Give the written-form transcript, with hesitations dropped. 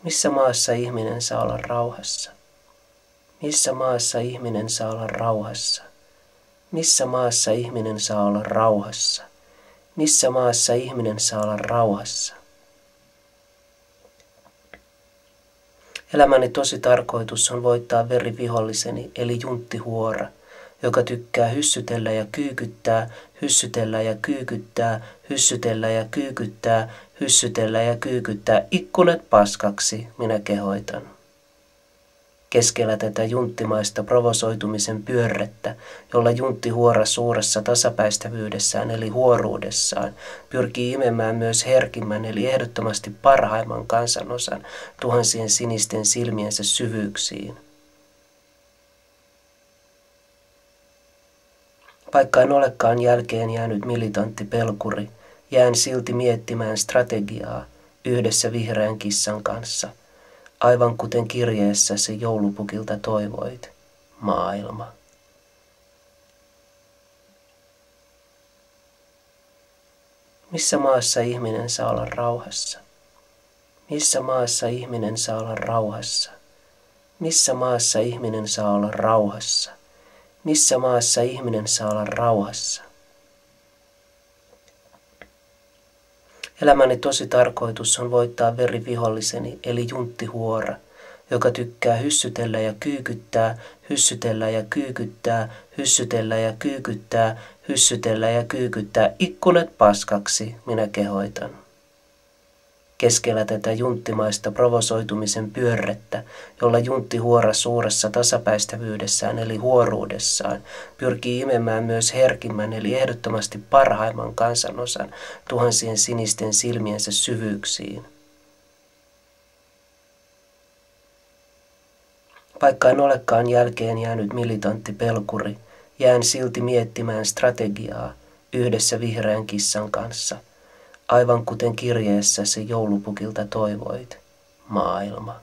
Missä maassa ihminen saa olla rauhassa? Missä maassa ihminen saa olla rauhassa? Missä maassa ihminen saa olla rauhassa? Missä maassa ihminen saa olla rauhassa? Elämäni tosi tarkoitus on voittaa veriviholliseni, eli junttihuora, joka tykkää hyssytellä ja kyykyttää, hyssytellä ja kyykyttää, hyssytellä ja kyykyttää, hyssytellä ja kyykyttää, ikkunat paskaksi, minä kehoitan. Keskellä tätä junttimaista provosoitumisen pyörrettä, jolla junttihuora suuressa tasapäistävyydessään eli huoruudessaan pyrkii imemään myös herkimmän eli ehdottomasti parhaimman kansanosan tuhansien sinisten silmiensä syvyyksiin. Vaikka en olekaan jälkeen jäänyt militantti pelkuri, jään silti miettimään strategiaa yhdessä vihreän kissan kanssa, aivan kuten kirjeessäsi joulupukilta toivoit, maailma. Missä maassa ihminen saa olla rauhassa? Missä maassa ihminen saa olla rauhassa? Missä maassa ihminen saa olla rauhassa? Missä maassa ihminen saa olla rauhassa? Elämäni tosi tarkoitus on voittaa veriviholliseni, eli junttihuora, joka tykkää hyssytellä ja kyykyttää, hyssytellä ja kyykyttää, hyssytellä ja kyykyttää, hyssytellä ja kyykyttää, ikkunat paskaksi, minä kehoitan. Keskellä tätä junttimaista provosoitumisen pyörrettä, jolla junttihuora suuressa tasapäistävyydessään eli huoruudessaan pyrkii imemään myös herkimmän eli ehdottomasti parhaimman kansanosan tuhansien sinisten silmiensä syvyyksiin. Vaikka en olekaan jälkeen jäänyt militantti pelkuri, jään silti miettimään strategiaa yhdessä vihreän kissan kanssa, aivan kuten kirjeessäsi joulupukilta toivoit, maailma.